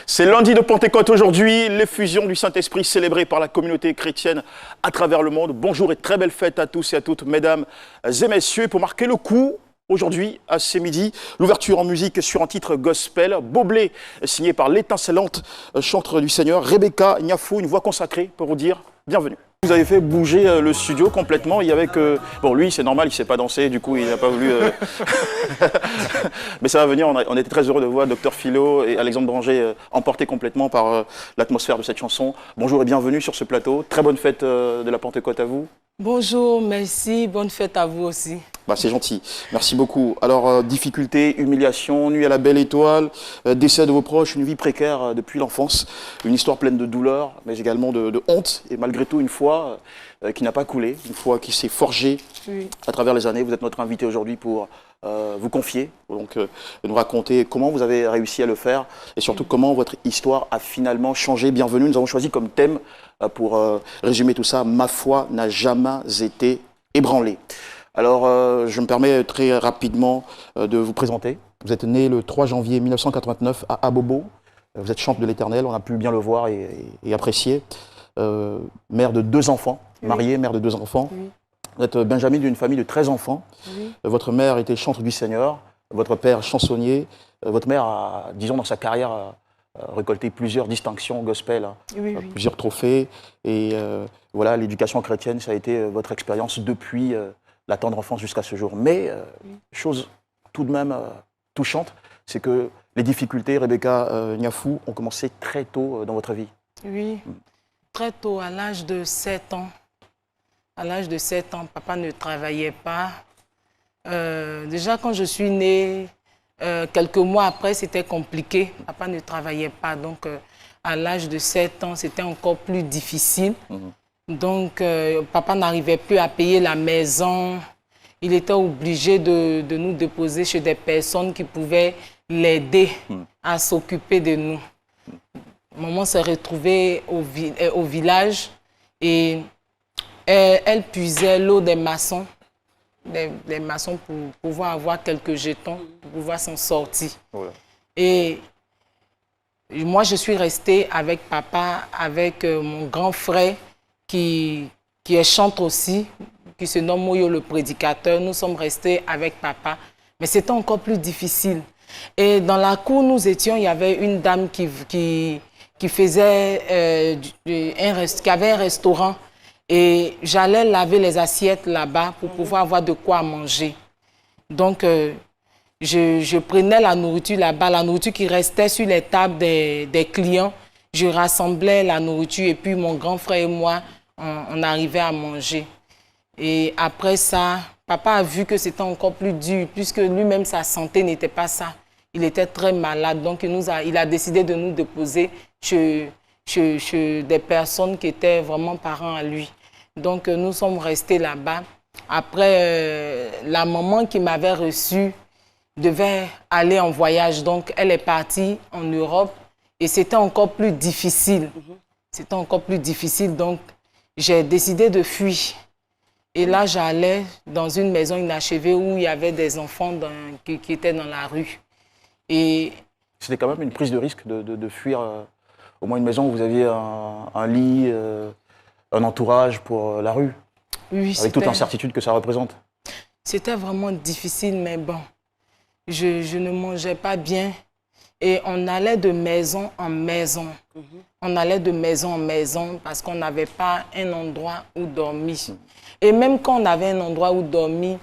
C'est lundi de Pentecôte aujourd'hui, l'effusion du Saint-Esprit célébrée par la communauté chrétienne à travers le monde. Bonjour et très belle fête à tous et à toutes, mesdames et messieurs. Pour marquer le coup, aujourd'hui, à ce midi, l'ouverture en musique sur un titre gospel, Boblé, signé par l'étincelante chantre du Seigneur, Rebecca Niafou, une voix consacrée pour vous dire bienvenue. Vous avez fait bouger le studio complètement. Il y avait que... Bon, lui, c'est normal, il ne sait pas danser, du coup, il n'a pas voulu... Mais ça va venir, on était très heureux de voir Dr Philo et Alexandre Branger emportés complètement par l'atmosphère de cette chanson. Bonjour et bienvenue sur ce plateau. Très bonne fête de la Pentecôte à vous. Bonjour, merci, bonne fête à vous aussi. Bah, c'est gentil, merci beaucoup. Alors, difficultés, humiliation, nuit à la belle étoile, décès de vos proches, une vie précaire depuis l'enfance, une histoire pleine de douleur, mais également de honte, et malgré tout une foi qui n'a pas coulé, une foi qui s'est forgée à travers les années. Vous êtes notre invité aujourd'hui pour vous confier, donc nous raconter comment vous avez réussi à le faire, et surtout comment votre histoire a finalement changé. Bienvenue, nous avons choisi comme thème, pour résumer tout ça, « Ma foi n'a jamais été ébranlée ». Alors, je me permets très rapidement de vous présenter. Vous êtes né le 3 janvier 1989 à Abobo. Vous êtes chantre de l'Éternel, on a pu bien le voir et apprécier. Mère de 2 enfants, mariée, mère de 2 enfants. Oui. Vous êtes Benjamin d'une famille de 13 enfants. Oui. Votre mère était chantre du Seigneur, votre père chansonnier. Votre mère a, disons, dans sa carrière, récolté plusieurs distinctions gospel, plusieurs trophées. Et voilà, l'éducation chrétienne, ça a été votre expérience depuis la tendre enfance jusqu'à ce jour. Mais, chose tout de même touchante, c'est que les difficultés, Rebecca Niafou, ont commencé très tôt dans votre vie. Oui, très tôt, à l'âge de 7 ans. À l'âge de 7 ans, papa ne travaillait pas. Déjà, quand je suis née, quelques mois après, c'était compliqué. Papa ne travaillait pas, donc à l'âge de 7 ans, c'était encore plus difficile. Donc, papa n'arrivait plus à payer la maison. Il était obligé de nous déposer chez des personnes qui pouvaient l'aider à s'occuper de nous. Maman s'est retrouvée au village et elle puisait l'eau des maçons. Des maçons pour pouvoir avoir quelques jetons, pour pouvoir s'en sortir. Voilà. Et moi, je suis restée avec papa, avec mon grand frère qui est chantre aussi, qui se nomme Moyo le prédicateur. Nous sommes restés avec papa, mais c'était encore plus difficile. Et dans la cour, nous étions, il y avait une dame qui faisait qui avait un restaurant. Et j'allais laver les assiettes là-bas pour pouvoir avoir de quoi manger. Donc, je prenais la nourriture là-bas, la nourriture qui restait sur les tables des clients. Je rassemblais la nourriture et puis mon grand frère et moi, on arrivait à manger. Et après ça, papa a vu que c'était encore plus dur, puisque lui-même, sa santé n'était pas ça. Il était très malade, donc il a décidé de nous déposer chez des personnes qui étaient vraiment parents à lui. Donc, nous sommes restés là-bas. Après, la maman qui m'avait reçue devait aller en voyage. Donc, elle est partie en Europe et c'était encore plus difficile. C'était encore plus difficile. Donc, j'ai décidé de fuir. Et là, j'allais dans une maison inachevée où il y avait des enfants qui étaient dans la rue. Et c'était quand même une prise de risque de fuir au moins une maison où vous aviez un lit, un entourage pour la rue, oui, avec toute l'incertitude que ça représente. C'était vraiment difficile, mais bon, je ne mangeais pas bien. Et on allait de maison en maison. On allait de maison en maison parce qu'on n'avait pas un endroit où dormir. Et même quand on avait un endroit où dormir,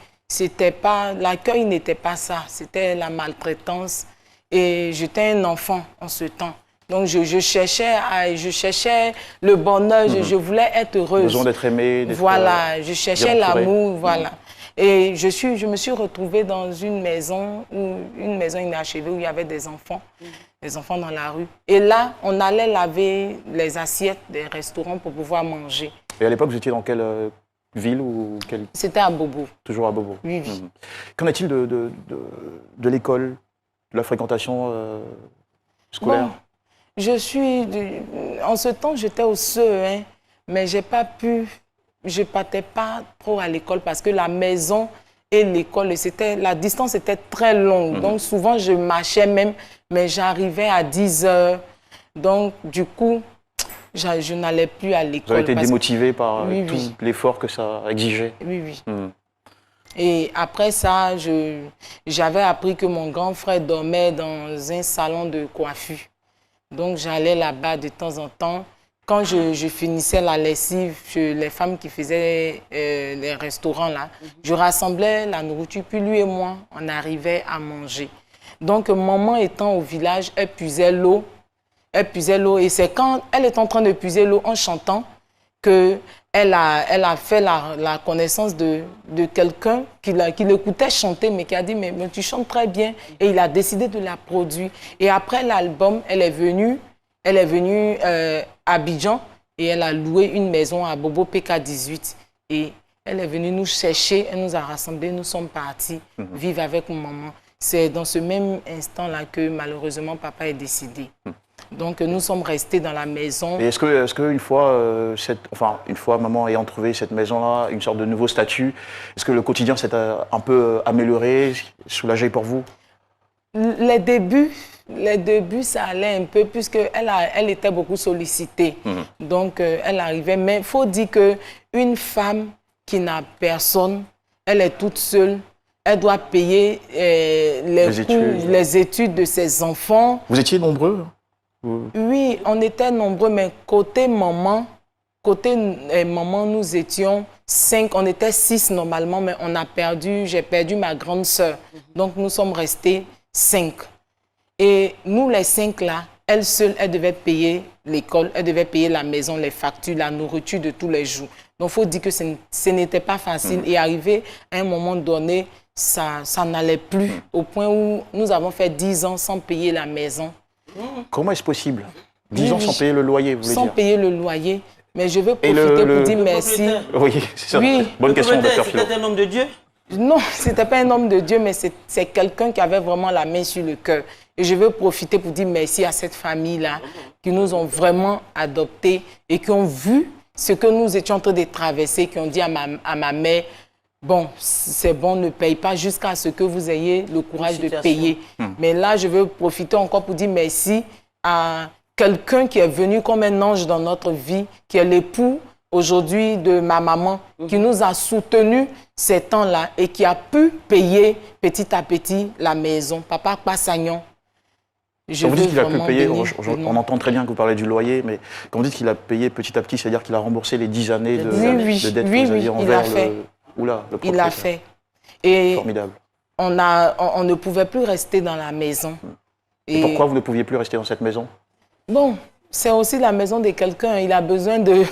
l'accueil n'était pas ça, c'était la maltraitance. Et j'étais un enfant en ce temps. Donc, je cherchais le bonheur, je voulais être heureuse. Besoin d'être aimée. Voilà, je cherchais l'amour, voilà. Et je me suis retrouvée dans une maison inachevée où il y avait des enfants dans la rue. Et là, on allait laver les assiettes des restaurants pour pouvoir manger. Et à l'époque, vous étiez dans quelle ville ou quelle... C'était à Bobo. Toujours à Bobo. Oui, oui. Qu'en est-il de l'école, de la fréquentation scolaire? Bon. En ce temps, j'étais au CE1, mais je partais pas trop à l'école parce que la maison et l'école. La distance était très longue. Donc, souvent, je marchais même, mais j'arrivais à 10 heures. Donc, du coup, je n'allais plus à l'école. Vous avez été démotivé par Oui, tout oui. l'effort que ça exigeait? Oui, oui. Et après ça, j'avais appris que mon grand frère dormait dans un salon de coiffure. Donc, j'allais là-bas de temps en temps. Quand je finissais la lessive, les femmes qui faisaient les restaurants, là, je rassemblais la nourriture, puis lui et moi, on arrivait à manger. Donc, maman étant au village, elle puisait l'eau. Et c'est quand elle est en train de puiser l'eau en chantant qu'elle a fait la connaissance de quelqu'un qui l'écoutait chanter, mais qui a dit mais tu chantes très bien. Et il a décidé de la produire. Et après l'album, elle est venue à Abidjan et elle a loué une maison à Bobo PK18. Et elle est venue nous chercher, elle nous a rassemblés, nous sommes partis vivre avec maman. C'est dans ce même instant-là que malheureusement papa est décédé. Donc nous sommes restés dans la maison. Et est-ce que une fois maman ayant trouvé cette maison-là, une sorte de nouveau statut, est-ce que le quotidien s'est un peu amélioré, soulagé pour vous? Les débuts, ça allait un peu, puisqu'elle était beaucoup sollicitée. Donc, elle arrivait. Mais il faut dire qu'une femme qui n'a personne, elle est toute seule, elle doit payer les études de ses enfants. Vous étiez nombreux? Oui, on était nombreux, mais côté maman, nous étions 5, on était 6 normalement, mais j'ai perdu ma grande sœur. Donc, nous sommes restés 5. Et nous, les 5 là, elle seule, elle devait payer l'école, elle devait payer la maison, les factures, la nourriture de tous les jours. Donc, il faut dire que ce n'était pas facile. Et arrivé à un moment donné, ça n'allait plus, au point où nous avons fait 10 ans sans payer la maison. Comment est-ce possible? 10 ans sans payer le loyer, vous voulez dire? Sans payer le loyer. Mais je veux profiter pour dire merci. Oui, c'est ça. Oui. Bonne question, docteur Philo. C'était un homme de Dieu? Non, ce n'était pas un homme de Dieu, mais c'est quelqu'un qui avait vraiment la main sur le cœur. Et je veux profiter pour dire merci à cette famille-là qui nous ont vraiment adoptés et qui ont vu ce que nous étions en train de traverser, qui ont dit à ma mère, bon, c'est bon, ne paye pas jusqu'à ce que vous ayez le courage de payer. Mais là, je veux profiter encore pour dire merci à quelqu'un qui est venu comme un ange dans notre vie, qui est l'époux aujourd'hui de ma maman, qui nous a soutenus ces temps-là et qui a pu payer petit à petit la maison. Papa Passagnon. Quand vous dites qu'il a pu payer, on entend très bien que vous parlez du loyer, mais quand vous dites qu'il a payé petit à petit, c'est-à-dire qu'il a remboursé les 10 années de dette que vous aviez envers le propriétaire. Il l'a fait. Et formidable. On ne pouvait plus rester dans la maison. Et pourquoi vous ne pouviez plus rester dans cette maison? Bon, c'est aussi la maison de quelqu'un. Il a besoin des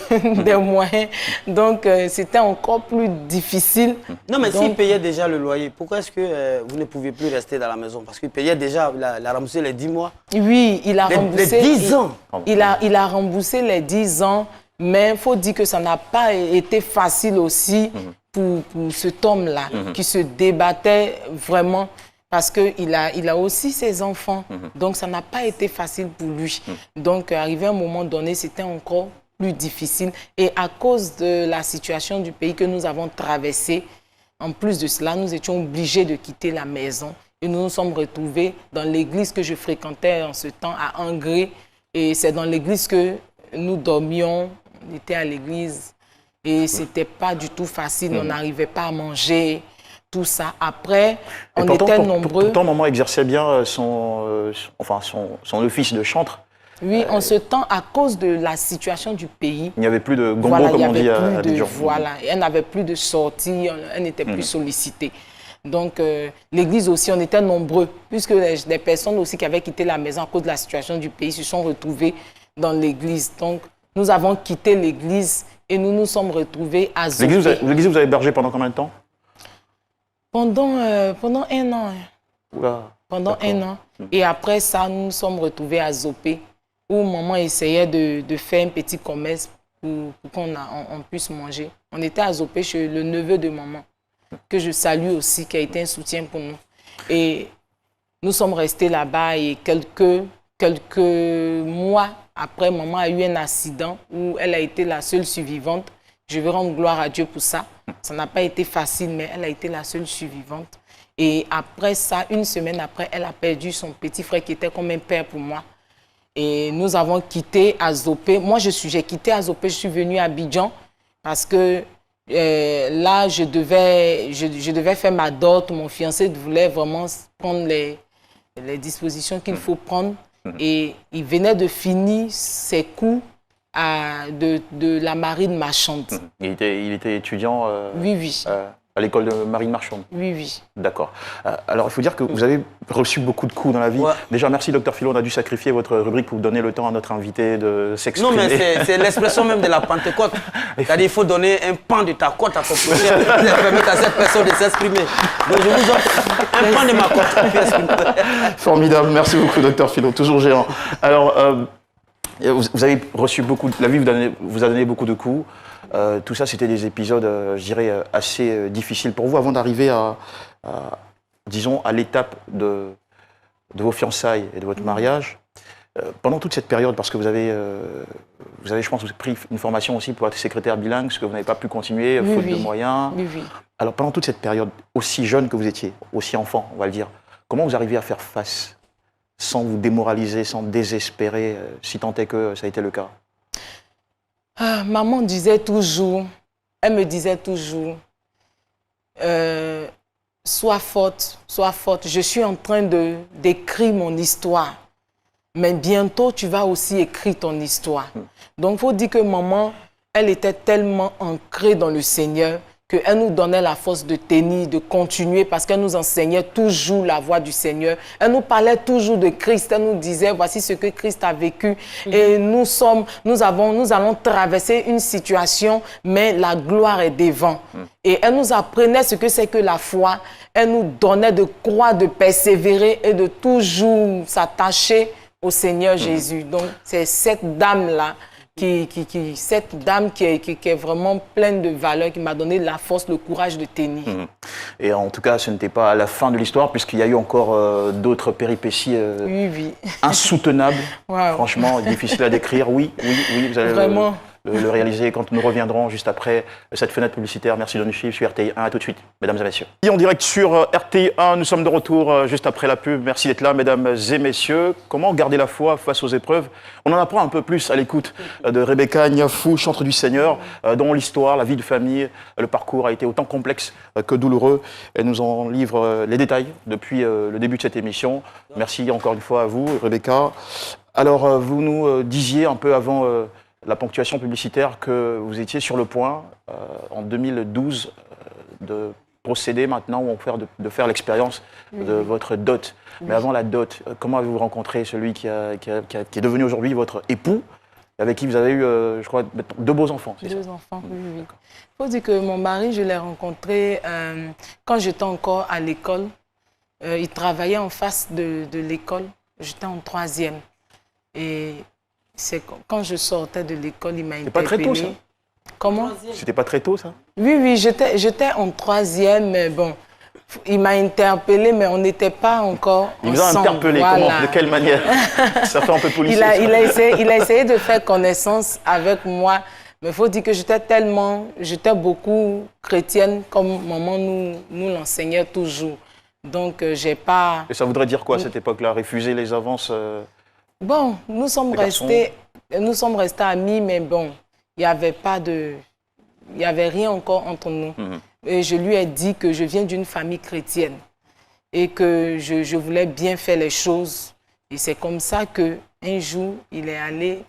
moyens. Donc, c'était encore plus difficile. Non, mais s'il payait déjà le loyer, pourquoi est-ce que vous ne pouviez plus rester dans la maison? Parce qu'il payait déjà, il a remboursé les 10 mois. Oui, il a remboursé... Les 10 ans. Il a remboursé les 10 ans, mais il faut dire que ça n'a pas été facile aussi pour cet homme-là, qui se débattait vraiment. Parce qu'il a aussi ses enfants. Donc, ça n'a pas été facile pour lui. Donc, arrivé à un moment donné, c'était encore plus difficile. Et à cause de la situation du pays que nous avons traversé, en plus de cela, nous étions obligés de quitter la maison. Et nous nous sommes retrouvés dans l'église que je fréquentais en ce temps, à Angré. Et c'est dans l'église que nous dormions. On était à l'église. Et ce n'était pas du tout facile. On n'arrivait pas à manger. Tout ça. Après, on était nombreux. Pourtant, maman exerçait bien son office de chantre. Oui, en ce temps, à cause de la situation du pays. Il n'y avait plus de gombo, comme on dit à Abidjan. Voilà, elle n'avait plus de sorties, elle n'était plus sollicitée. Donc, l'église aussi, on était nombreux, puisque des personnes aussi qui avaient quitté la maison à cause de la situation du pays se sont retrouvées dans l'église. Donc, nous avons quitté l'église et nous nous sommes retrouvés à Zopé. L'église, vous avez hébergé pendant combien de temps? Pendant 1 an. Oula, pendant 1 an. Et après ça, nous nous sommes retrouvés à Zopé, où maman essayait de faire un petit commerce pour qu'on puisse manger. On était à Zopé chez le neveu de maman, que je salue aussi, qui a été un soutien pour nous. Et nous sommes restés là-bas et quelques mois après, maman a eu un accident où elle a été la seule survivante. Je veux rendre gloire à Dieu pour ça. Ça n'a pas été facile, mais elle a été la seule survivante. Et après ça, une semaine après, elle a perdu son petit frère qui était comme un père pour moi. Et nous avons quitté Azopé. Moi, j'ai quitté Azopé, je suis venue à Abidjan parce que là, je devais faire ma dot. Mon fiancé voulait vraiment prendre les dispositions qu'il faut prendre. Et il venait de finir ses cours de la marine marchande. Il était étudiant Oui. À l'école de marine marchande. Oui. D'accord. Alors, il faut dire que vous avez reçu beaucoup de coups dans la vie. Ouais. Déjà, merci, Dr Philo. On a dû sacrifier votre rubrique pour donner le temps à notre invité de s'exprimer. Non, mais c'est l'expression même de la Pentecôte. C'est-à-dire qu'il faut donner un pan de ta côte à ton prochain pour permettre à cette personne de s'exprimer. Donc, je vous offre un pan de ma côte. Formidable. Merci beaucoup, Dr Philo. Toujours géant. Alors, vous avez reçu beaucoup... La vie vous a donné beaucoup de coups. Tout ça, c'était des épisodes, je dirais, assez difficiles pour vous avant d'arriver disons, à l'étape de vos fiançailles et de votre mariage. Pendant toute cette période, parce que vous avez, je pense, pris une formation aussi pour être secrétaire bilingue, ce que vous n'avez pas pu continuer, faute de moyens. Oui. Alors, pendant toute cette période, aussi jeune que vous étiez, aussi enfant, on va le dire, comment vous arrivez à faire face sans vous démoraliser, sans désespérer, si tant est que ça a été le cas? Maman disait toujours, elle me disait toujours, sois forte, je suis en train d'écrire mon histoire, mais bientôt tu vas aussi écrire ton histoire. Donc il faut dire que maman, elle était tellement ancrée dans le Seigneur qu'elle nous donnait la force de tenir, de continuer, parce qu'elle nous enseignait toujours la voie du Seigneur. Elle nous parlait toujours de Christ. Elle nous disait, voici ce que Christ a vécu. Et nous allons traverser une situation, mais la gloire est devant. Et elle nous apprenait ce que c'est que la foi. Elle nous donnait de croire, de persévérer et de toujours s'attacher au Seigneur Jésus. Donc, c'est cette dame-là, cette dame qui est vraiment pleine de valeur, qui m'a donné la force, le courage de tenir. Et en tout cas, ce n'était pas la fin de l'histoire, puisqu'il y a eu encore d'autres péripéties insoutenables. Wow. Franchement, difficile à décrire. Oui, vous allez le réaliser quand nous reviendrons juste après cette fenêtre publicitaire. Merci de nous suivre sur RTI 1. À tout de suite, mesdames et messieurs. Et en direct sur RTI 1, nous sommes de retour juste après la pub. Merci d'être là, mesdames et messieurs. Comment garder la foi face aux épreuves? On en apprend un peu plus à l'écoute de Rebecca Niafou, chantre du Seigneur, dont l'histoire, la vie de famille, le parcours a été autant complexe que douloureux. Elle nous en livre les détails depuis le début de cette émission. Merci encore une fois à vous, Rebecca. Alors, vous nous disiez un peu avant la ponctuation publicitaire que vous étiez sur le point, en 2012, de procéder maintenant ou de faire l'expérience de votre dot. Mais avant la dot, comment avez-vous rencontré celui qui est devenu aujourd'hui votre époux, avec qui vous avez eu, je crois, 2 beaux enfants? Deux enfants, oui. Il faut dire que mon mari, je l'ai rencontré quand j'étais encore à l'école. Il travaillait en face de l'école. J'étais en 3e. Et c'est quand je sortais de l'école, il m'a interpellée. C'était pas très tôt, ça? Comment? C'était pas très tôt, ça? Oui, j'étais en 3e, mais bon, il m'a interpellée, mais on n'était pas encore ensemble. Il vous a interpellé, voilà. Comment? De quelle manière? Ça fait un peu policier. Il a essayé de faire connaissance avec moi, mais il faut dire que j'étais beaucoup chrétienne, comme maman nous l'enseignait toujours. Donc, j'ai pas... Et ça voudrait dire quoi à cette époque-là? Refuser les avances Bon, nous sommes restés amis, mais bon, il n'y avait rien encore entre nous. Et je lui ai dit que je viens d'une famille chrétienne et que je voulais bien faire les choses. Et c'est comme ça qu'un jour, il est allé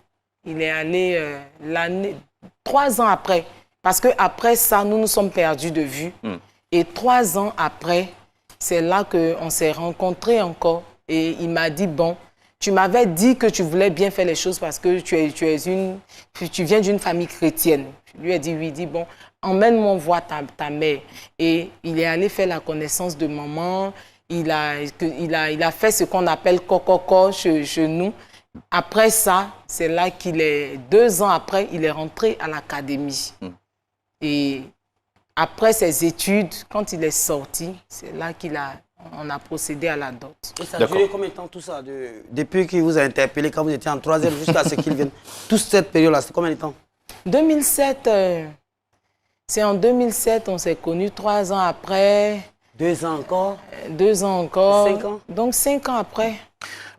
3 ans après. Parce qu'après ça, nous nous sommes perdus de vue. Et 3 ans après, c'est là qu'on s'est rencontrés encore. Et il m'a dit, bon, tu m'avais dit que tu voulais bien faire les choses parce que tu viens d'une famille chrétienne. Je lui ai dit oui, il dit bon, emmène-moi voir ta mère. Et il est allé faire la connaissance de maman. Il a fait ce qu'on appelle coco chez nous. Après ça, c'est là 2 ans après, il est rentré à l'académie. Et après ses études, quand il est sorti, c'est là on a procédé à la dot. Et ça a duré combien de temps tout ça? Depuis qu'il vous a interpellé quand vous étiez en 3e jusqu'à ce qu'il vienne? Toute cette période-là, c'était combien de temps? 2007, C'est en 2007, on s'est connus 3 ans après. 2 ans encore? 2 ans encore. 5 ans? Donc 5 ans après.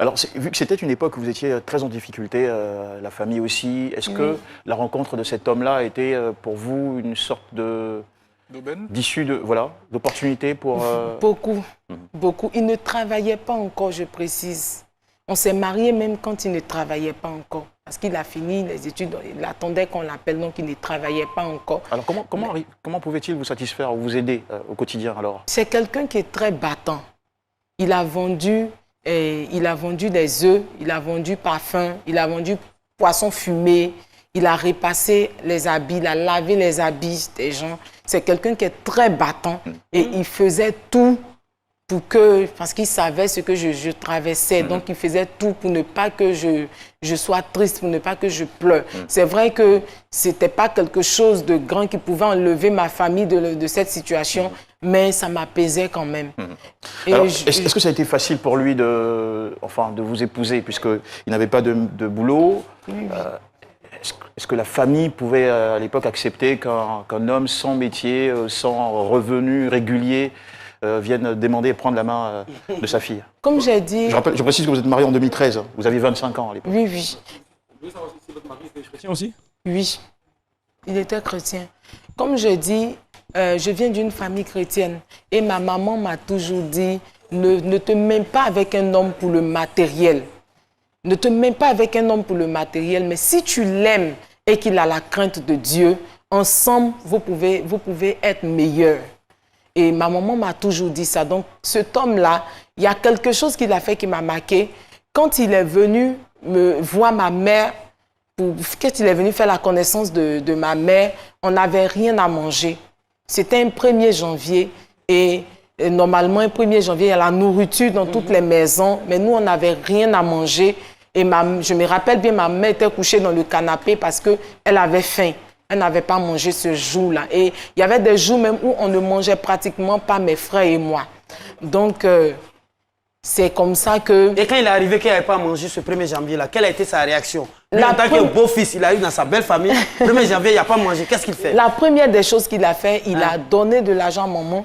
Alors, vu que c'était une époque où vous étiez très en difficulté, la famille aussi, est-ce que la rencontre de cet homme-là a été pour vous une sorte d'issue, d'opportunité pour... Beaucoup, beaucoup. Il ne travaillait pas encore, je précise. On s'est mariés même quand il ne travaillait pas encore. Parce qu'il a fini les études, il attendait qu'on l'appelle, donc il ne travaillait pas encore. Alors, comment pouvait-il vous satisfaire ou vous aider au quotidien, alors? C'est quelqu'un qui est très battant. Il a vendu des œufs, il a vendu parfum, il a vendu poisson fumé, il a repassé les habits, il a lavé les habits des gens. C'est quelqu'un qui est très battant et il faisait tout parce qu'il savait ce que je traversais. Donc, il faisait tout pour ne pas que je sois triste, pour ne pas que je pleure. C'est vrai que ce n'était pas quelque chose de grand qui pouvait enlever ma famille de cette situation, mais ça m'apaisait quand même. Est-ce que ça a été facile pour lui de vous épouser, puisqu'il n'avait pas de boulot? Est-ce que la famille pouvait à l'époque accepter qu'un homme sans métier, sans revenu régulier, vienne demander et prendre la main de sa fille? Comme j'ai dit... Je précise que vous êtes marié en 2013, vous avez 25 ans à l'époque. Oui, oui. Vous voulez savoir si votre mari était chrétien aussi? Oui, il était chrétien. Comme je dis, je viens d'une famille chrétienne et ma maman m'a toujours dit, ne te mets pas avec un homme pour le matériel. Ne te mets pas avec un homme pour le matériel, mais si tu l'aimes et qu'il a la crainte de Dieu, ensemble, vous pouvez être meilleurs. Et ma maman m'a toujours dit ça. Donc, cet homme-là, il y a quelque chose qu'il a fait qui m'a marqué. Quand il est venu me voir ma mère, quand il est venu faire la connaissance de ma mère, on n'avait rien à manger. C'était un 1er janvier et normalement, un 1er janvier, il y a la nourriture dans toutes les maisons, mais nous, on n'avait rien à manger. Et je me rappelle bien, ma mère était couchée dans le canapé parce qu'elle avait faim. Elle n'avait pas mangé ce jour-là. Et il y avait des jours même où on ne mangeait pratiquement pas, mes frères et moi. Donc, c'est comme ça que... Et quand il est arrivé qu'il n'avait pas mangé ce 1er janvier-là, quelle a été sa réaction? Lui, en tant que beau-fils, il a eu dans sa belle famille. 1er janvier, il n'a pas mangé. Qu'est-ce qu'il fait? La première des choses qu'il a fait, il a donné de l'argent à maman.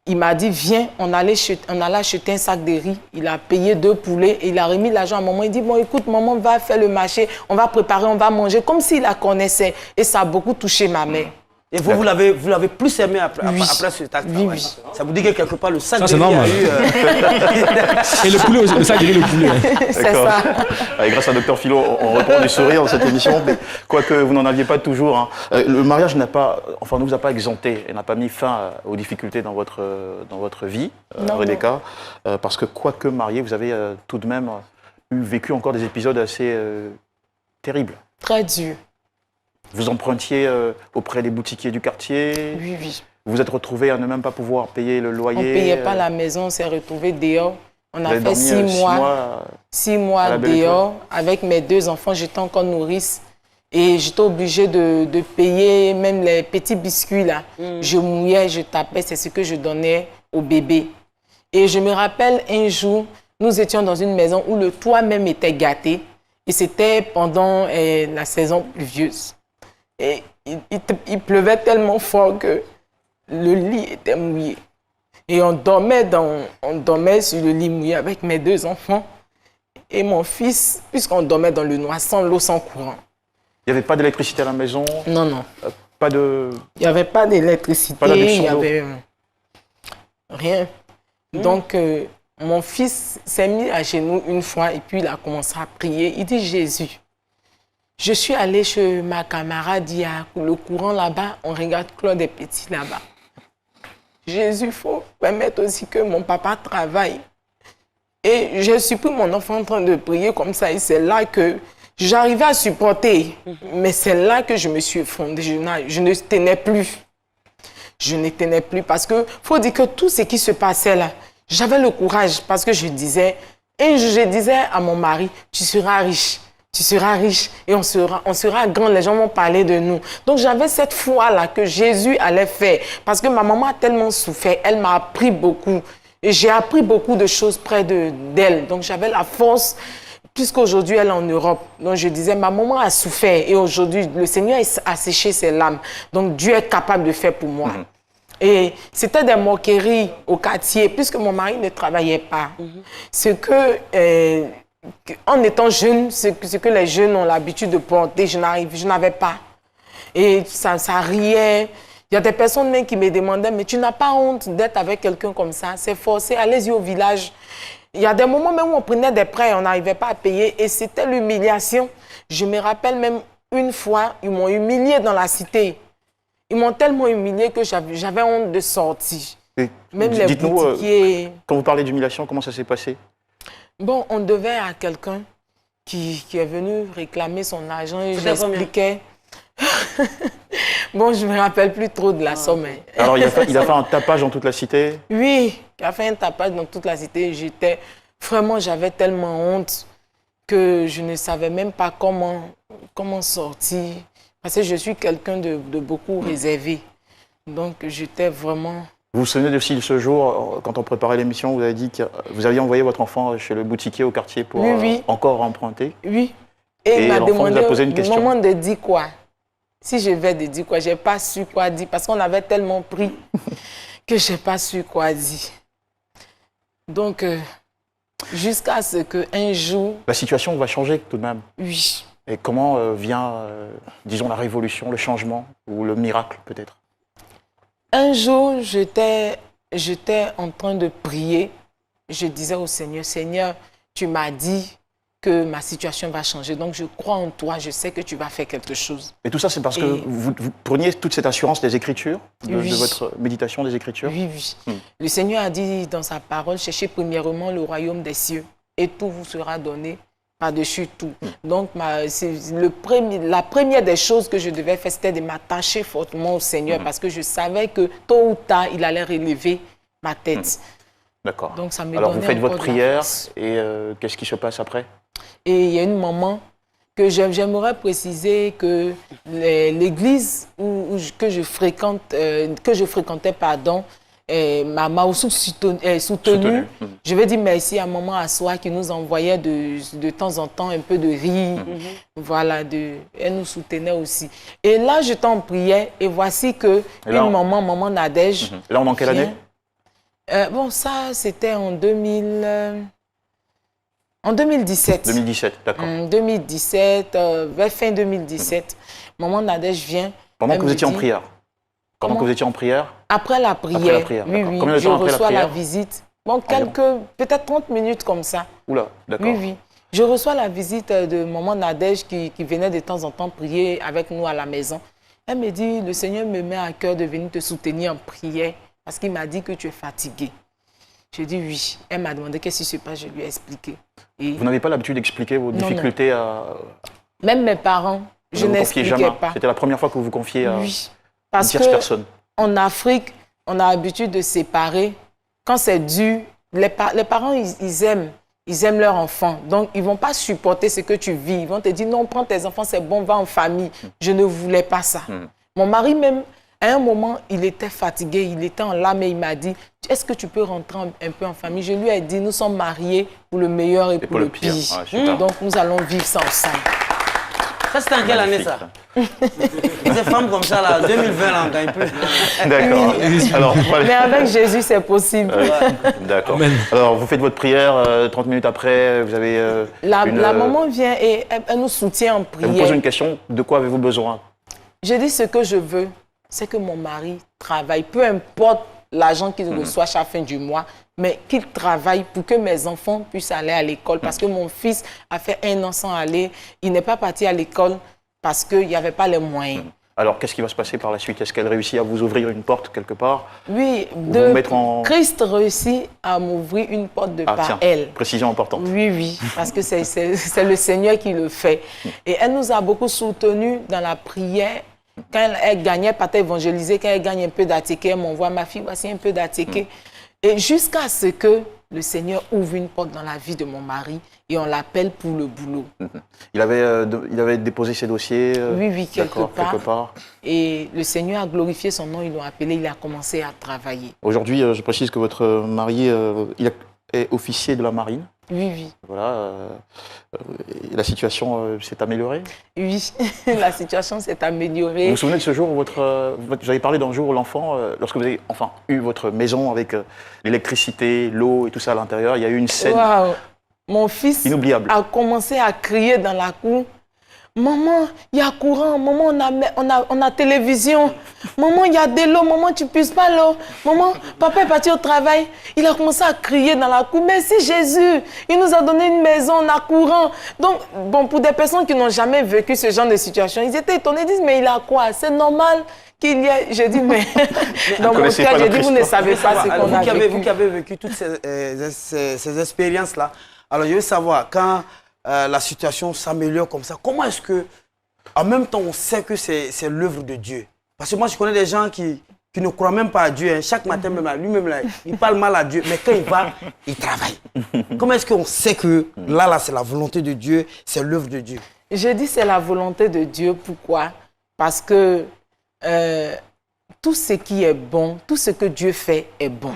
Il m'a dit, viens, on allait acheter un sac de riz. Il a payé 2 poulets et il a remis l'argent à maman. Il dit, bon, écoute, maman va faire le marché, on va préparer, on va manger, comme s'il la connaissait. Et ça a beaucoup touché ma mère. Et vous l'avez plus aimé après cet acte? Oui, oui. Ça vous dit que quelque part, le sac de riz normal. a eu... Et le poulet, le sac de riz, le poulet. C'est ça. Allez, grâce à Dr Philo, on reprend du sourire dans cette émission, mais quoique vous n'en aviez pas toujours. Hein. Le mariage ne vous a pas exempté, et n'a pas mis fin aux difficultés dans votre vie, Rebecca, parce que quoique marié, vous avez tout de même vécu encore des épisodes assez terribles. Très dur. Vous empruntiez auprès des boutiquiers du quartier. Oui, oui. Vous vous êtes retrouvé à ne même pas pouvoir payer le loyer. On ne payait pas la maison, on s'est retrouvés dehors. On a fait 6 mois dehors avec mes 2 enfants. J'étais encore nourrice et j'étais obligée de payer même les petits biscuits là. Je mouillais, je tapais, c'est ce que je donnais au bébé. Et je me rappelle un jour, nous étions dans une maison où le toit même était gâté et c'était pendant la saison pluvieuse. Et il pleuvait tellement fort que le lit était mouillé. Et on dormait sur le lit mouillé avec mes 2 enfants et mon fils, puisqu'on dormait dans le noir, sans l'eau, sans courant. Il n'y avait pas d'électricité à la maison? Non, non. Il n'y avait pas d'électricité, il n'y avait rien. Donc, mon fils s'est mis à genoux une fois et puis il a commencé à prier. Il dit, Jésus, je suis allée chez ma camarade, il y a le courant là-bas, on regarde Claude et Petit là-bas. Jésus, il faut permettre aussi que mon papa travaille. Et je suis pris mon enfant en train de prier comme ça et c'est là que j'arrivais à supporter. Mais c'est là que je me suis effondrée, je ne tenais plus. Je ne tenais plus parce qu'il faut dire que tout ce qui se passait là, j'avais le courage parce que je disais à mon mari, tu seras riche. Tu seras riche et on sera grand, les gens vont parler de nous. Donc j'avais cette foi-là que Jésus allait faire parce que ma maman a tellement souffert, elle m'a appris beaucoup. Et j'ai appris beaucoup de choses près d'elle. Donc j'avais la force puisqu'aujourd'hui elle est en Europe, donc je disais, ma maman a souffert et aujourd'hui, le Seigneur a séché ses larmes. Donc Dieu est capable de faire pour moi. Et c'était des moqueries au quartier, puisque mon mari ne travaillait pas. Ce que, en étant jeune, ce que les jeunes ont l'habitude de porter, je n'avais pas. Et ça riait. Il y a des personnes même qui me demandaient, mais tu n'as pas honte d'être avec quelqu'un comme ça? C'est forcé, allez-y au village. Il y a des moments même où on prenait des prêts et on n'arrivait pas à payer. Et c'était l'humiliation. Je me rappelle même une fois, ils m'ont humilié dans la cité. Ils m'ont tellement humilié que j'avais honte de sortir. Et même les boutiquiers. Quand vous parlez d'humiliation, comment ça s'est passé? Bon, on devait à quelqu'un qui est venu réclamer son argent et j'expliquais. Bon, je ne me rappelle plus trop de la somme. Alors, il a fait un tapage dans toute la cité? Oui, il a fait un tapage dans toute la cité. Vraiment, j'avais tellement honte que je ne savais même pas comment sortir. Parce que je suis quelqu'un de beaucoup réservé. Donc, j'étais vraiment... Vous vous souvenez aussi de ce jour, quand on préparait l'émission, vous avez dit que vous aviez envoyé votre enfant chez le boutiquier au quartier pour encore emprunter? Oui. Et il m'a demandé au moment de dire quoi. Si je vais de dire quoi, je n'ai pas su quoi dire parce qu'on avait tellement pris que je n'ai pas su quoi dire. Donc, jusqu'à ce qu'un jour... La situation va changer tout de même. Oui. Et comment vient, disons, la révolution, le changement ou le miracle peut-être? Un jour, j'étais en train de prier. Je disais au Seigneur, Seigneur, tu m'as dit que ma situation va changer. Donc, je crois en toi, je sais que tu vas faire quelque chose. Et tout ça, c'est parce que vous preniez toute cette assurance des Écritures, de votre méditation des Écritures? Oui, oui. Le Seigneur a dit dans sa parole, cherchez premièrement le royaume des cieux et tout vous sera donné par-dessus tout. Donc, la première des choses que je devais faire, c'était de m'attacher fortement au Seigneur parce que je savais que tôt ou tard, il allait relever ma tête. D'accord. Donc, ça me Alors, vous faites votre prière et qu'est-ce qui se passe après? Et il y a une maman que j'aimerais préciser que l'église que je fréquentais, m'a aussi soutenue. Je vais dire merci à maman Assoa qui nous envoyait de temps en temps un peu de riz. Voilà, elle nous soutenait aussi. Et là, j'étais en prière et voici que maman Nadège. Là, on est en quelle année? Bon, ça, c'était en 2017. 2017, d'accord. 2017, vers fin 2017. Maman Nadège vient. Pendant que vous étiez en prière? Pendant que vous étiez en prière? Après la prière. Après la prière, oui, oui. Oui. Je reçois la visite. Bon, peut-être 30 minutes comme ça. Oula, d'accord. Oui, oui. Je reçois la visite de maman Nadège qui venait de temps en temps prier avec nous à la maison. Elle me dit, le Seigneur me met à cœur de venir te soutenir en prière parce qu'il m'a dit que tu es fatiguée. Je dis oui. Elle m'a demandé qu'est-ce qui se passe, je lui ai expliqué. Et vous n'avez pas l'habitude d'expliquer vos difficultés à... Même mes parents, je n'expliquais pas. C'était la première fois que vous vous confiez à une tierce personne? En Afrique, on a l'habitude de séparer. Quand c'est dur, les parents, ils aiment leur enfant. Donc, ils ne vont pas supporter ce que tu vis. Ils vont te dire, non, prends tes enfants, c'est bon, va en famille. Je ne voulais pas ça. Mon mari même, à un moment, il était fatigué, il était en larmes et il m'a dit, est-ce que tu peux rentrer un peu en famille? Je lui ai dit, nous sommes mariés pour le meilleur et pour le pire. Donc, nous allons vivre ça ensemble. Ça, c'était en quelle année, ça? Ces femmes comme ça, là, 2020, là, on gagne plus. D'accord. Alors, mais avec Jésus, c'est possible. D'accord. Alors, vous faites votre prière, 30 minutes après, vous avez... La maman vient et elle nous soutient en prière. Elle vous pose une question, de quoi avez-vous besoin? Je dis ce que je veux, c'est que mon mari travaille, peu importe l'argent qu'il reçoit chaque fin du mois, mais qu'il travaille pour que mes enfants puissent aller à l'école. Parce que mon fils a fait 1 an sans aller. Il n'est pas parti à l'école parce qu'il n'y avait pas les moyens. Alors, qu'est-ce qui va se passer par la suite? Est-ce qu'elle réussit à vous ouvrir une porte quelque part? Oui, Christ réussit à m'ouvrir une porte par elle. Précision importante. Oui, oui, parce que c'est le Seigneur qui le fait. Et elle nous a beaucoup soutenus dans la prière. Quand elle gagnait, pas évangéliser, quand elle gagne un peu d'attiqué, elle m'envoie, ma fille, voici un peu d'attiqué. Et jusqu'à ce que le Seigneur ouvre une porte dans la vie de mon mari et on l'appelle pour le boulot. Il avait déposé ses dossiers oui, quelque part. Et le Seigneur a glorifié son nom, ils l'ont appelé, il a commencé à travailler. Aujourd'hui, je précise que votre mari il est officier de la marine. Oui, oui. Voilà. Et la situation s'est améliorée? Oui, la situation s'est Vous améliorée. vous souvenez de ce jour où vous avez parlé d'un jour où l'enfant, lorsque vous avez enfin eu votre maison avec l'électricité, l'eau et tout ça à l'intérieur, il y a eu une scène Waouh! Mon fils inoubliable. a commencé à crier dans la cour. Maman, il y a courant. Maman, on a télévision. Maman, il y a de l'eau. Maman, tu ne puisses pas l'eau. Maman, papa est parti au travail. Il a commencé à crier dans la cour. Merci Jésus. Il nous a donné une maison, on a courant. Donc, bon, pour des personnes qui n'ont jamais vécu ce genre de situation, ils étaient étonnés. Ils disent, mais il a quoi? C'est normal qu'il y ait... Je dis, mais... Dans mon connaissez cœur, pas j'ai notre dit, vous ne savez pas ce qu'on a vécu. Vous qui avez vécu toutes ces expériences-là, alors je veux savoir, quand la situation s'améliore comme ça, comment est-ce que, en même temps, on sait que c'est l'œuvre de Dieu? Parce que moi, je connais des gens qui ne croient même pas à Dieu. Hein. Chaque matin, même lui-même, il parle mal à Dieu. Mais quand il va, il travaille. Comment est-ce qu'on sait que là, c'est la volonté de Dieu, c'est l'œuvre de Dieu? Je dis c'est la volonté de Dieu. Pourquoi? Parce que tout ce qui est bon, tout ce que Dieu fait est bon.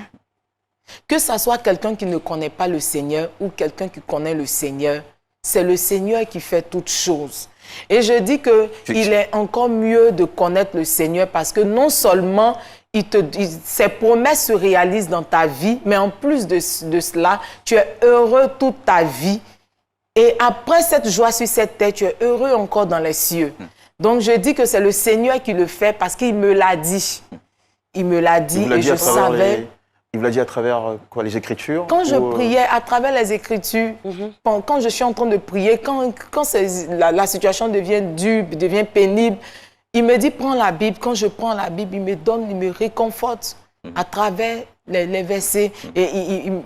Que ce soit quelqu'un qui ne connaît pas le Seigneur ou quelqu'un qui connaît le Seigneur, c'est le Seigneur qui fait toutes choses. Et je dis qu'il est encore mieux de connaître le Seigneur parce que non seulement ses promesses se réalisent dans ta vie, mais en plus de cela, tu es heureux toute ta vie. Et après cette joie sur cette terre, tu es heureux encore dans les cieux. Donc je dis que c'est le Seigneur qui le fait parce qu'il me l'a dit. Il me l'a dit et je savais... Il vous l'a dit à travers quoi, les Écritures? Quand je priais à travers les Écritures, quand je suis en train de prier, quand la situation devient dure, devient pénible, il me dit prends la Bible. Quand je prends la Bible, il me donne, il me réconforte à travers les versets. Et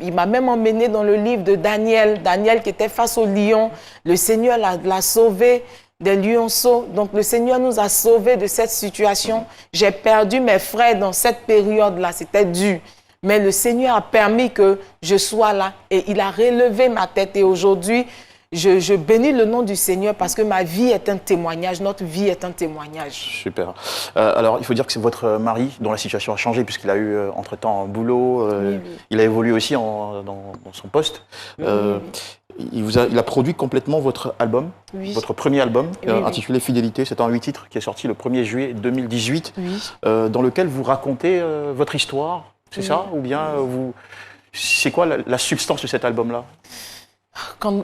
il m'a même emmené dans le livre de Daniel. Daniel qui était face au lion. Le Seigneur l'a sauvé des lionceaux. Donc le Seigneur nous a sauvés de cette situation. J'ai perdu mes frères dans cette période-là. C'était dur. Mais le Seigneur a permis que je sois là et il a relevé ma tête. Et aujourd'hui, je bénis le nom du Seigneur parce que ma vie est un témoignage, notre vie est un témoignage. Super. Alors, il faut dire que c'est votre mari dont la situation a changé puisqu'il a eu entre-temps un boulot. Il a évolué aussi dans son poste. Il a produit complètement votre album, votre premier album, intitulé Fidélité. C'est un 8 titres qui est sorti le 1er juillet 2018, dans lequel vous racontez votre histoire. C'est ça? Ou bien c'est quoi la substance de cet album-là?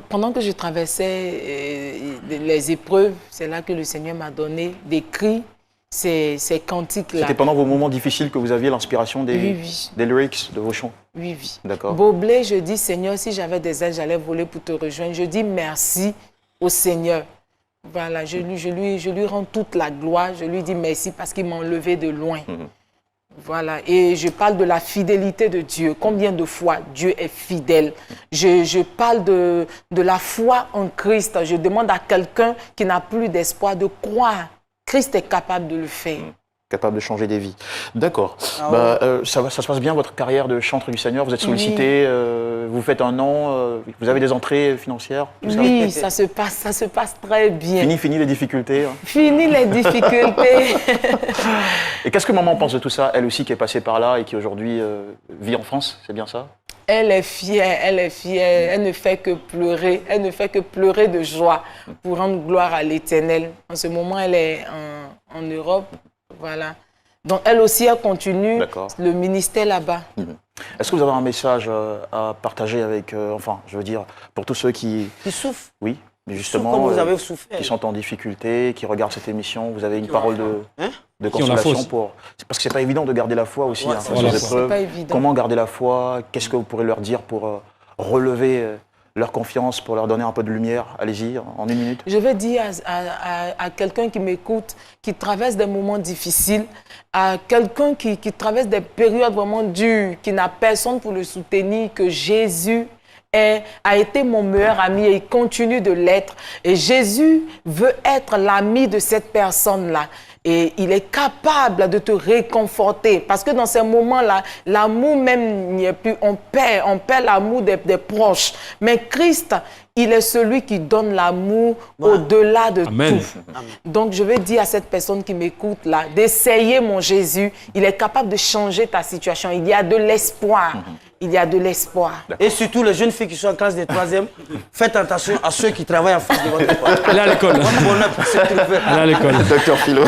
Pendant que je traversais les épreuves, c'est là que le Seigneur m'a donné des cris, ces cantiques-là. C'était pendant vos moments difficiles que vous aviez l'inspiration des lyrics de vos chants? Oui, oui. D'accord. Boblé, je dis, Seigneur, si j'avais des ailes, j'allais voler pour te rejoindre. Je dis merci au Seigneur. Voilà, je lui rends toute la gloire. Je lui dis merci parce qu'il m'a enlevé de loin. Voilà, et je parle de la fidélité de Dieu. Combien de fois Dieu est fidèle? Je parle de la foi en Christ. Je demande à quelqu'un qui n'a plus d'espoir de croire. Christ est capable de le faire. Capable de changer des vies. D'accord. Ça se passe bien, votre carrière de chanteur du Seigneur? Vous êtes sollicité, vous faites un an, vous avez des entrées financières? Oui, ça se passe très bien. Fini les difficultés. Hein. Fini les difficultés. Et qu'est-ce que maman pense de tout ça? Elle aussi qui est passée par là et qui aujourd'hui vit en France, c'est bien ça? Elle est fière, elle ne fait que pleurer, elle ne fait que pleurer de joie pour rendre gloire à l'Éternel. En ce moment, elle est en Europe. Voilà. Donc, elle aussi, elle continue le ministère là-bas. Est-ce que vous avez un message à partager avec, je veux dire, pour tous ceux qui souffrent? Oui, mais justement, comme vous avez souffert. Qui sont en difficulté, qui regardent cette émission, vous avez une parole de consolation pour... Parce que c'est pas évident de garder la foi aussi. C'est pas évident. Comment garder la foi? Qu'est-ce que vous pourrez leur dire pour relever leur confiance, pour leur donner un peu de lumière? Allez-y, en 1 minute. Je vais dire à quelqu'un qui m'écoute, qui traverse des moments difficiles, à quelqu'un qui traverse des périodes vraiment dures, qui n'a personne pour le soutenir, que Jésus a été mon meilleur ami et il continue de l'être. Et Jésus veut être l'ami de cette personne-là. Et il est capable de te réconforter. Parce que dans ces moments-là, l'amour même n'y est plus. On perd l'amour des proches. Mais Christ, il est celui qui donne l'amour au-delà de tout. Donc, je vais dire à cette personne qui m'écoute là, d'essayer mon Jésus. Il est capable de changer ta situation. Il y a de l'espoir. il y a de l'espoir. Et surtout, les jeunes filles qui sont en classe de 3e, faites attention à ceux qui travaillent en face de votre porte. Elle est à l'école. Bon bonheur pour se trouver. Elle est à l'école. Docteur Philo,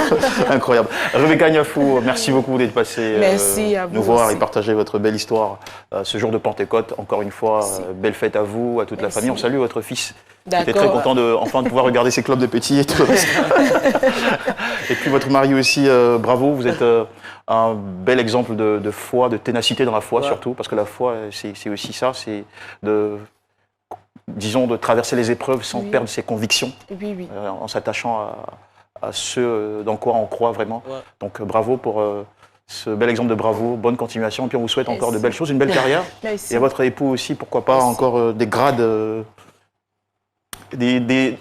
incroyable. Rebecca Niafou, merci beaucoup d'être passé Merci à vous nous voir aussi. et partager votre belle histoire ce jour de Pentecôte. Encore une fois, belle fête à vous, à toute la Merci. famille. On salue votre fils. J'étais D'accord. très content enfin de pouvoir regarder ses clubs de petits et tout. Et puis votre mari aussi, bravo, vous êtes un bel exemple de foi, de ténacité dans la foi surtout, parce que la foi, c'est aussi ça, c'est disons, de traverser les épreuves sans perdre ses convictions, Oui, oui. en s'attachant à ce dans quoi on croit vraiment. Ouais. Donc bravo pour ce bel exemple de bravo, bonne continuation, et puis on vous souhaite encore de Merci. belles choses, une belle carrière. Merci. Et à votre époux aussi, pourquoi pas Merci. encore des grades,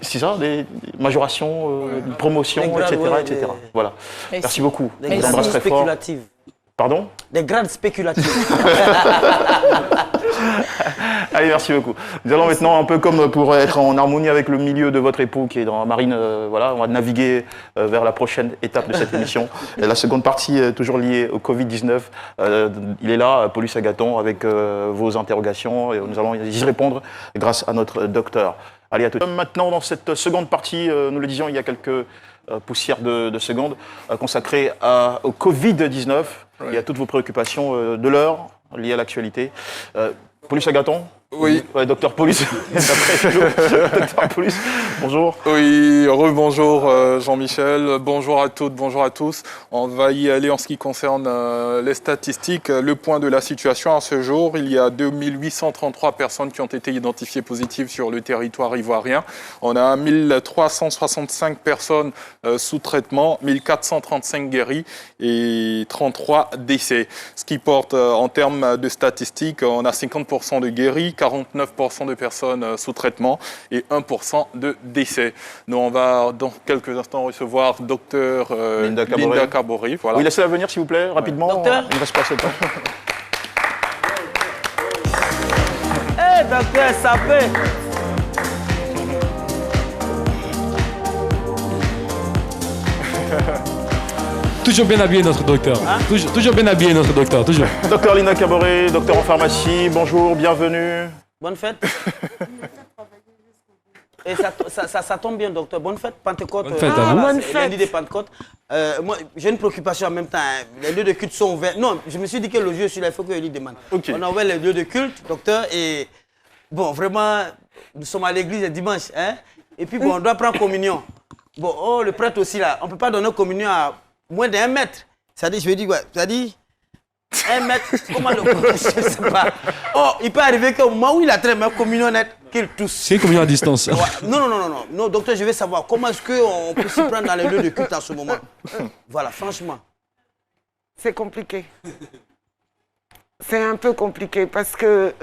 c'est ça, des majorations, des promotions, Des grades, etc. ouais, etc. des- Voilà. Merci beaucoup. Des Je vous grades embrasse très fort. spéculatives. Pardon? Des grades spéculatives. Allez, merci beaucoup. Nous allons maintenant, un peu comme pour être en harmonie avec le milieu de votre époux qui est dans la marine, voilà, on va naviguer vers la prochaine étape de cette émission. Et la seconde partie, toujours liée au Covid-19, il est là, Paulus Agathon, avec vos interrogations, et nous allons y répondre grâce à notre docteur. Allez, à tout. Maintenant, dans cette seconde partie, nous le disions il y a quelques poussières de secondes, consacrée au Covid-19 et à toutes vos préoccupations de l'heure liées à l'actualité. Paulus Agathon? Oui. Ouais, docteur Paulus. Docteur Paulus, bonjour. Oui, rebonjour Jean-Michel, bonjour à toutes, bonjour à tous. On va y aller en ce qui concerne les statistiques. Le point de la situation à ce jour, il y a 2833 personnes qui ont été identifiées positives sur le territoire ivoirien. On a 1365 personnes sous traitement, 1435 guéris et 33 décès. Ce qui porte en termes de statistiques, on a 50% de guéris, 49% de personnes sous traitement et 1% de décès. Nous, on va dans quelques instants recevoir docteur Linda Caboret. Voilà. Oui, laissez-la venir, s'il vous plaît, rapidement. Docteur. Il ne reste pas assez de temps. Eh, docteur Sapé. Toujours bien habillé, notre docteur. Toujours bien habillé, notre docteur. Toujours. Docteur Linda Caboret, docteur en pharmacie, bonjour, bienvenue. Bonne fête. Et ça tombe bien, docteur. Bonne fête, Pentecôte. Bonne fête à vous. Bonne c'est lundi fête. de Pentecôte. Moi, j'ai une préoccupation en même temps. Hein. Les lieux de culte sont ouverts. Non, je me suis dit que le vieux celui-là, il faut que lui demande. Ok. On a ouvert les lieux de culte, docteur. Et bon, vraiment, nous sommes à l'église le dimanche. Hein? Et puis, bon, on doit prendre communion. Bon, oh, le prêtre aussi, là. On ne peut pas donner communion à moins d'1 mètre. C'est-à-dire, je veux dire quoi? C'est-à-dire, 1 mètre, comment le je ne sais pas. Oh, il peut arriver qu'au moment où il a très ma communion nette, qu'il tousse. C'est combien à distance? Ouais. Non, docteur, je veux savoir comment est-ce qu'on peut s'y prendre dans les lieux de culte en ce moment. Voilà, franchement. C'est compliqué. C'est un peu compliqué parce que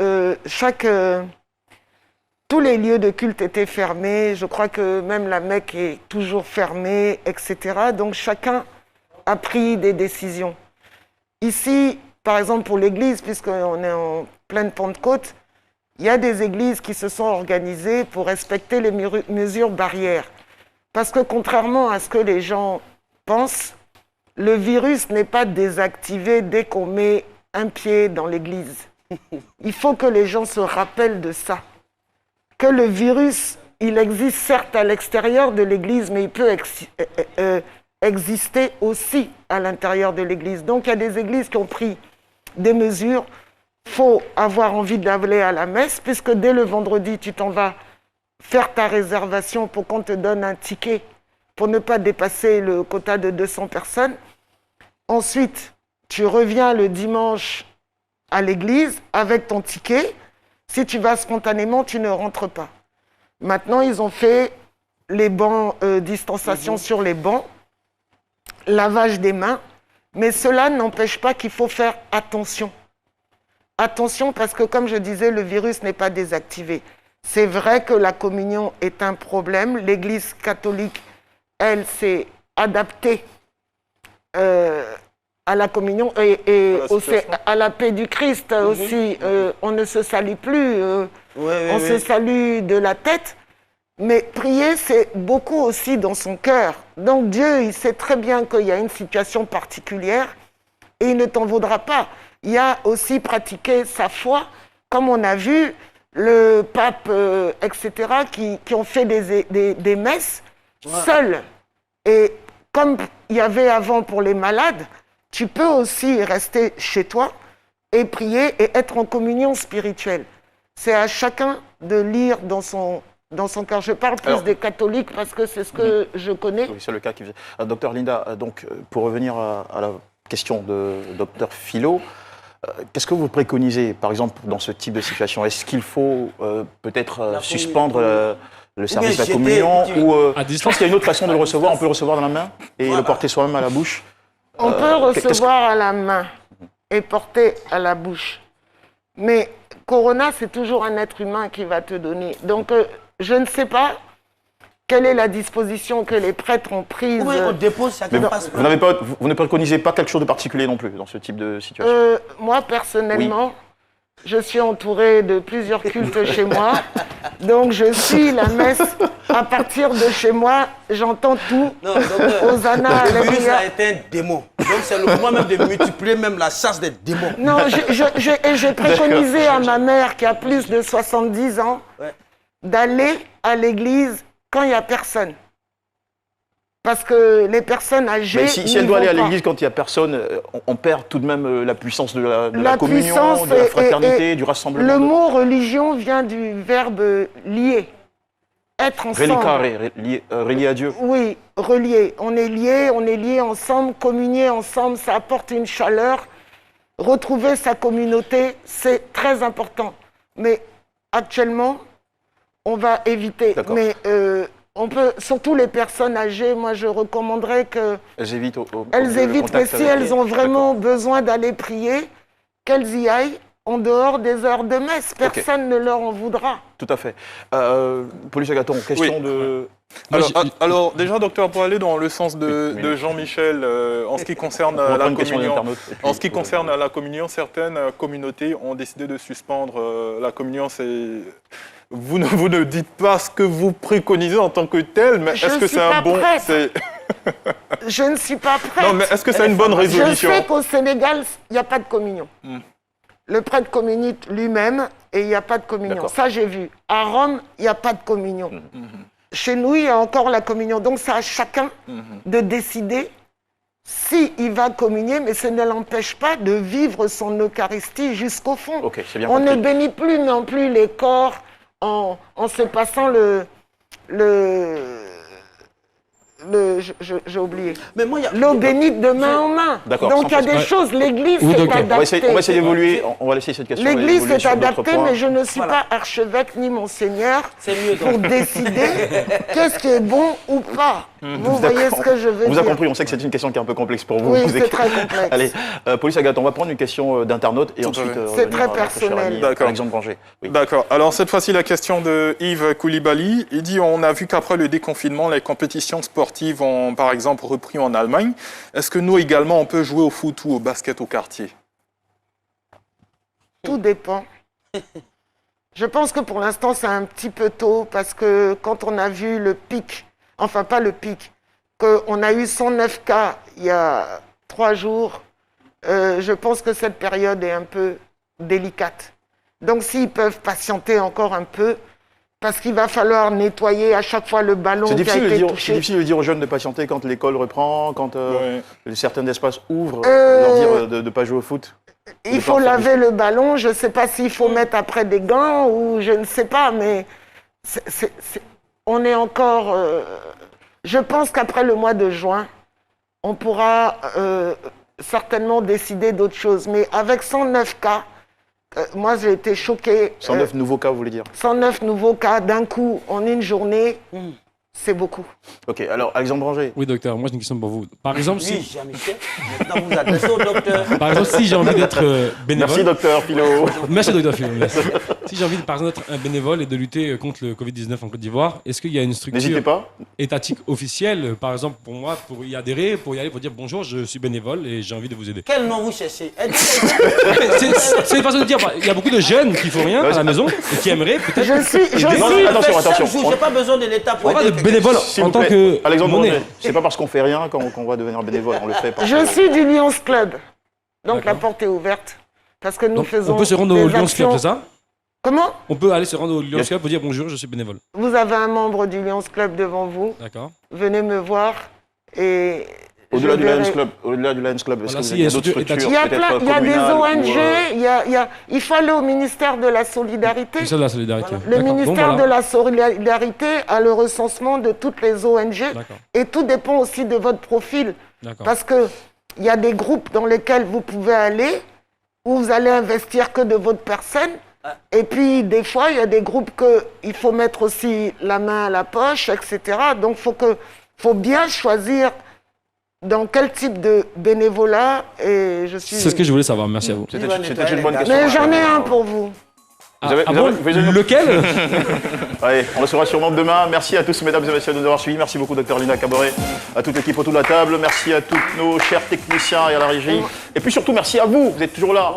tous les lieux de culte étaient fermés. Je crois que même la Mecque est toujours fermée, etc. Donc chacun a pris des décisions. Ici, par exemple pour l'église, puisqu'on est en pleine Pentecôte, il y a des églises qui se sont organisées pour respecter les mesures barrières. Parce que contrairement à ce que les gens pensent, le virus n'est pas désactivé dès qu'on met un pied dans l'église. Il faut que les gens se rappellent de ça. Que le virus, il existe certes à l'extérieur de l'église, mais il peut exister aussi à l'intérieur de l'église. Donc il y a des églises qui ont pris des mesures. Il faut avoir envie d'aller à la messe, puisque dès le vendredi, tu t'en vas faire ta réservation pour qu'on te donne un ticket pour ne pas dépasser le quota de 200 personnes. Ensuite, tu reviens le dimanche à l'église avec ton ticket. Si tu vas spontanément, tu ne rentres pas. Maintenant, ils ont fait les bancs, distanciation sur les bancs, lavage des mains, mais cela n'empêche pas qu'il faut faire attention. Attention parce que, comme je disais, le virus n'est pas désactivé. C'est vrai que la communion est un problème. L'Église catholique, elle, s'est adaptée à la communion et à la paix du Christ aussi. On ne se salue plus, on se salue de la tête. Mais prier, c'est beaucoup aussi dans son cœur. Donc Dieu, il sait très bien qu'il y a une situation particulière et il ne t'en vaudra pas. il y a aussi pratiqué sa foi, comme on a vu le pape, etc., qui ont fait des messes seuls. Et comme il y avait avant pour les malades, tu peux aussi rester chez toi et prier et être en communion spirituelle. C'est à chacun de lire dans son cœur. Je parle plus des catholiques parce que c'est ce que je connais. Oui, c'est le cas qui faisait. Docteur Linda, donc, pour revenir à la question de docteur Philo, qu'est-ce que vous préconisez, par exemple, dans ce type de situation? Est-ce qu'il faut peut-être suspendre le service de la communion ou je pense qu'il y a une autre façon de le recevoir. On peut le recevoir dans la main et le porter soi-même à la bouche. On peut recevoir à la main et porter à la bouche. Mais Corona, c'est toujours un être humain qui va te donner. Donc, je ne sais pas quelle est la disposition que les prêtres ont prise. Oui, on dépose chacun passe. Vous ne préconisez pas quelque chose de particulier non plus dans ce type de situation? Moi, personnellement, je suis entourée de plusieurs cultes chez moi. Donc, je suis la messe à partir de chez moi. J'entends tout. Non, donc, Hosanna, le virus Alléluia. a été un démon. Donc, c'est le moment même de multiplier même la chasse des démons. Non, j'ai préconisé à ma mère qui a plus de 70 ans d'aller à l'église quand il n'y a personne. Parce que les personnes âgées. Mais si elle doit aller à l'église quand il n'y a personne, on perd tout de même la puissance de la communion, de la fraternité, du rassemblement. Le mot religion vient du verbe lier. Être ensemble. Relicare, relié à Dieu. Oui, relié. On est liés ensemble, communier ensemble, ça apporte une chaleur. Retrouver sa communauté, c'est très important. Mais actuellement, on va éviter. Mais on peut, surtout les personnes âgées, moi je recommanderais qu'elles évitent. Mais si elles ont vraiment besoin d'aller prier, qu'elles y aillent en dehors des heures de messe. Personne ne leur en voudra. Tout à fait. Paulus Agathon, question de... Alors, déjà, docteur, pour aller dans le sens de Jean-Michel, en ce qui concerne la communion, certaines communautés ont décidé de suspendre la communion. Vous ne dites pas ce que vous préconisez en tant que tel, mais est-ce que c'est un bon... Je ne suis pas prête. Non, mais est-ce que c'est une bonne résolution? Je sais qu'au Sénégal, il n'y a pas de communion. Le prêtre communie lui-même et il n'y a pas de communion. Ça, j'ai vu. À Rome, il n'y a pas de communion. Chez nous, il y a encore la communion. Donc, c'est à chacun de décider s'il va communier, mais ça ne l'empêche pas de vivre son Eucharistie jusqu'au fond. On ne bénit plus non plus les corps en se passant j'ai oublié. L'eau bénite de main en main. Donc il y a des choses, l'Église s'est adaptée. On va essayer d'évoluer, on va laisser cette question. L'Église s'est adaptée, mais je ne suis pas archevêque ni monseigneur pour décider qu'est-ce qui est bon ou pas. Vous voyez ce que je veux dire? On vous a compris, on sait que c'est une question qui est un peu complexe pour vous. Oui, c'est très complexe. Allez, Paulus Agathon, on va prendre une question d'internaute et ensuite c'est très personnel. Alexandre Granger. D'accord. Alors cette fois-ci, la question de Yves Koulibaly. Il dit, on a vu qu'après le déconfinement, les compétitions sportives ont par exemple repris en Allemagne. Est-ce que nous également, on peut jouer au foot ou au basket au quartier? Tout dépend. Je pense que pour l'instant, c'est un petit peu tôt parce que quand on a vu le pic, enfin pas le pic, qu'on a eu 109 cas il y a 3 jours, je pense que cette période est un peu délicate. Donc s'ils peuvent patienter encore un peu, parce qu'il va falloir nettoyer à chaque fois le ballon qui a été touché. C'est difficile de dire aux jeunes de patienter quand l'école reprend, quand certains espaces ouvrent, leur dire de ne pas jouer au foot. Il faut laver le ballon, je ne sais pas s'il faut mettre après des gants ou je ne sais pas, mais on est encore... je pense qu'après le mois de juin, on pourra certainement décider d'autres choses. Mais avec 109 cas, moi j'ai été choquée. 109 nouveaux cas, vous voulez dire? 109 nouveaux cas d'un coup en une journée. C'est beaucoup. Ok, alors Alexandre Granger. Oui, docteur, moi j'ai une question pour vous. Par exemple, Oui, Jean-Michel, maintenant vous adressez au docteur. Par exemple, si j'ai envie d'être bénévole... Merci, docteur Philo. Merci, docteur Philo. Merci. Si j'ai envie, par exemple, d'être un bénévole et de lutter contre le Covid-19 en Côte d'Ivoire, est-ce qu'il y a une structure étatique officielle, par exemple, pour moi, pour y adhérer, pour y aller, pour dire bonjour, je suis bénévole et j'ai envie de vous aider? Quel nom vous cherchez? C'est une façon de dire, il y a beaucoup de jeunes qui font rien à la maison et qui aimeraient peut-être... Attention. J'ai pas besoin de l'État pour aider. Bénévole en tant que Alexandre monnaie. Granger, c'est pas parce qu'on fait rien qu'on va devenir bénévole, on le fait. Je suis du Lions Club, donc la porte est ouverte. Parce que nous Donc, faisons on peut se rendre au Lions Club, c'est ça? Comment? On peut aller se rendre au Lions Club pour dire bonjour, je suis bénévole. Vous avez un membre du Lions Club devant vous. D'accord. Venez me voir et... Au-delà du Lions Club, est-ce qu'il y a d'autres structures? Il y a des ONG, il faut aller au ministère de la Solidarité. C'est ça, la solidarité. Le ministère de la Solidarité a le recensement de toutes les ONG et tout dépend aussi de votre profil. Parce qu'il y a des groupes dans lesquels vous pouvez aller où vous allez investir que de votre personne. Et puis, des fois, il y a des groupes qu'il faut mettre aussi la main à la poche, etc. Donc, faut bien choisir dans quel type de bénévolat. Et je suis... C'est ce que je voulais savoir, merci à vous. C'était une bonne question. Mais j'en ai un pour vous. Lequel? Allez, on le saura sûrement demain. Merci à tous, mesdames et messieurs, de nous avoir suivis. Merci beaucoup, Dr Lina Caboret, à toute l'équipe autour de la table. Merci à tous nos chers techniciens et à la régie. Et puis surtout, merci à vous, vous êtes toujours là.